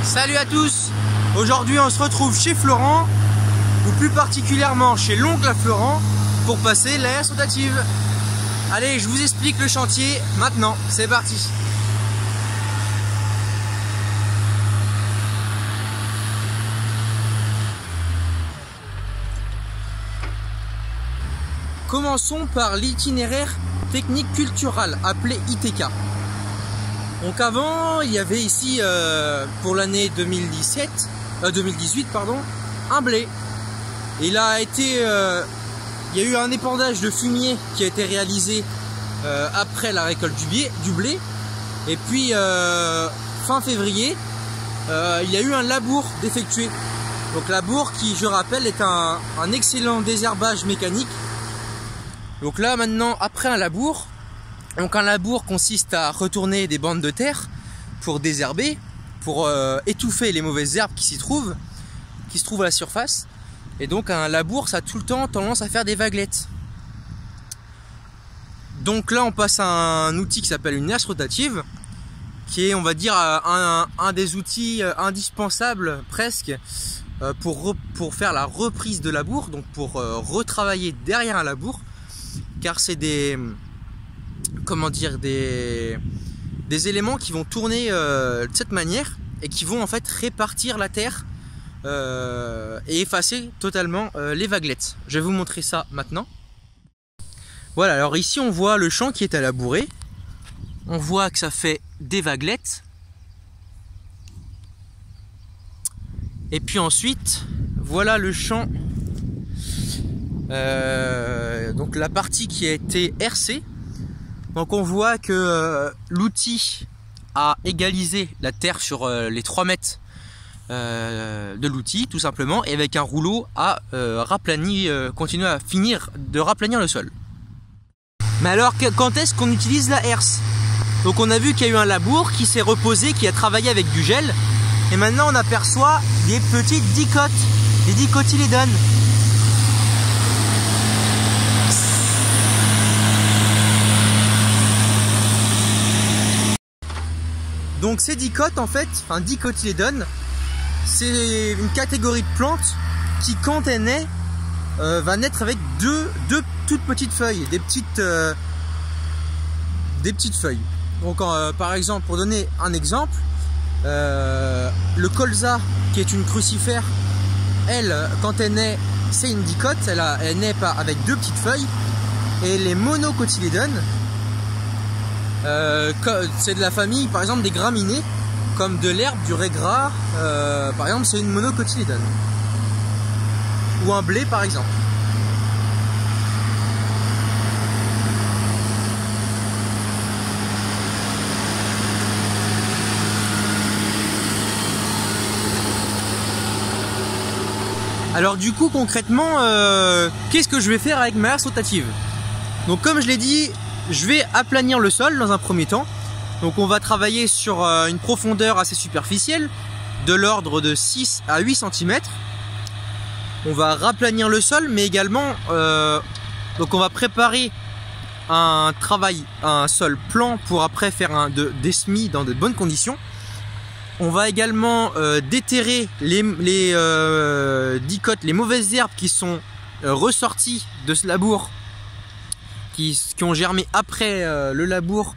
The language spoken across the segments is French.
Salut à tous. Aujourd'hui on se retrouve chez Florent, ou plus particulièrement chez l'oncle Florent, pour passer l'air rotative. Allez, je vous explique le chantier maintenant, c'est parti. Commençons par l'itinéraire technique culturel, appelé ITK. Donc avant, il y avait ici, pour l'année 2018, un blé. Et il y a eu un épandage de fumier qui a été réalisé après la récolte du blé. Et puis, fin février, il y a eu un labour d'effectuer. Donc labour qui, je rappelle, est un excellent désherbage mécanique. Donc là maintenant, après un labour, consiste à retourner des bandes de terre pour désherber, pour étouffer les mauvaises herbes qui se trouvent à la surface. Et donc un labour, ça a tout le temps tendance à faire des vaguelettes. Donc là on passe à un outil qui s'appelle une herse rotative, qui est, on va dire, un des outils indispensables presque pour faire la reprise de labour, donc pour retravailler derrière un labour. Car c'est des éléments qui vont tourner de cette manière et qui vont en fait répartir la terre et effacer totalement les vaguelettes. Je vais vous montrer ça maintenant. Voilà, alors ici on voit le champ qui est à labourer. On voit que ça fait des vaguelettes. Et puis ensuite, voilà le champ. Donc la partie qui a été hercée. Donc on voit que l'outil a égalisé la terre sur les 3 mètres de l'outil, tout simplement, et avec un rouleau a continué à finir de raplanir le sol. Mais alors quand est-ce qu'on utilise la herse? Donc on a vu qu'il y a eu un labour qui s'est reposé, qui a travaillé avec du gel, et maintenant on aperçoit des petites dicotes, des dicotylédones. Donc ces dicotes, en fait, dicotylédones, c'est une catégorie de plantes qui, quand elle naît, va naître avec deux toutes petites feuilles, des petites feuilles. Donc par exemple, pour donner un exemple, le colza, qui est une crucifère, elle, quand elle naît, c'est une dicote, elle naît avec 2 petites feuilles. Et les monocotylédones, c'est de la famille, par exemple, des graminées, comme de l'herbe, du raigrard, par exemple, c'est une monocotylédone. Ou un blé, par exemple. Alors du coup, concrètement, qu'est-ce que je vais faire avec ma herse rotative? Donc comme je l'ai dit, je vais aplanir le sol dans un premier temps. Donc on va travailler sur une profondeur assez superficielle, de l'ordre de 6 à 8 cm. On va raplanir le sol, mais également donc on va préparer un sol plan pour après faire des semis dans de bonnes conditions. On va également déterrer les dicotes, les mauvaises herbes qui sont ressorties de ce labour, qui ont germé après le labour,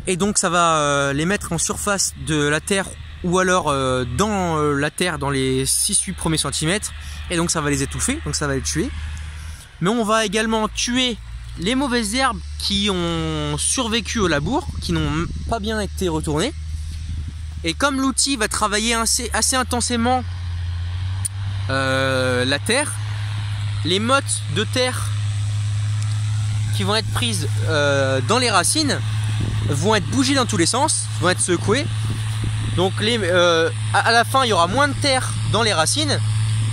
et donc ça va les mettre en surface de la terre ou alors dans la terre dans les 6-8 premiers centimètres, et donc ça va les étouffer, donc ça va les tuer. Mais on va également tuer les mauvaises herbes qui ont survécu au labour, qui n'ont pas bien été retournées. Et comme l'outil va travailler assez intensément la terre, les mottes de terre qui vont être prises dans les racines vont être bougées dans tous les sens, vont être secouées. Donc à la fin, il y aura moins de terre dans les racines.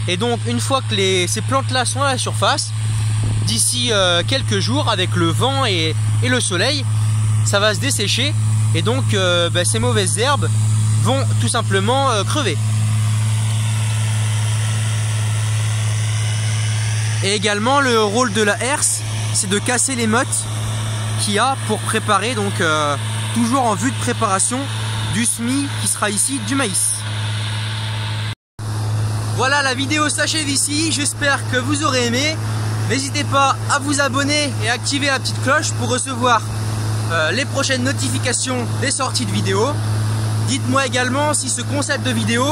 Et donc une fois que ces plantes-là sont à la surface, d'ici quelques jours, avec le vent et le soleil, ça va se dessécher. Et donc ces mauvaises herbes vont tout simplement crever. Et également le rôle de la herse, c'est de casser les mottes qu'il y a pour préparer, donc toujours en vue de préparation du semis qui sera ici du maïs. Voilà, la vidéo s'achève ici, j'espère que vous aurez aimé. N'hésitez pas à vous abonner et à activer la petite cloche pour recevoir les prochaines notifications des sorties de vidéos. Dites-moi également si ce concept de vidéo,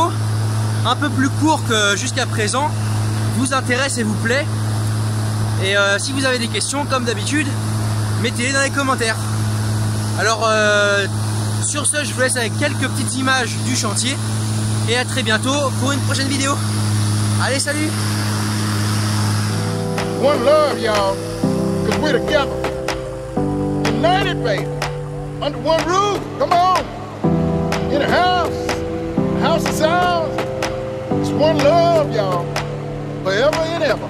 un peu plus court que jusqu'à présent, vous intéresse et vous plaît. Et si vous avez des questions, comme d'habitude, mettez-les dans les commentaires. Alors, sur ce, je vous laisse avec quelques petites images du chantier. Et à très bientôt pour une prochaine vidéo. Allez, salut! One love, y'all, because we're together. United, baby. Under one roof. Come on. In a house. The house is ours. It's one love, y'all. Forever and ever.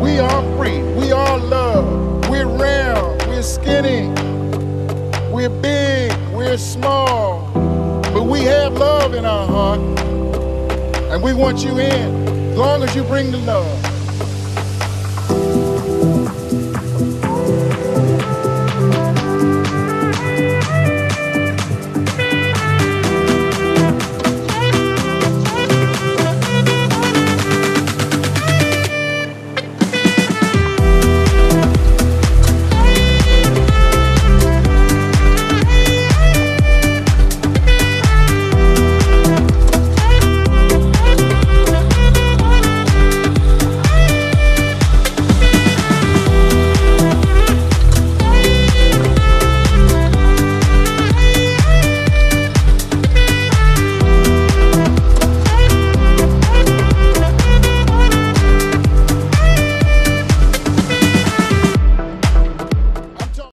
We are free. We are love. We're round. We're skinny. We're big. We're small. But we have love in our heart. And we want you in, as long as you bring the love.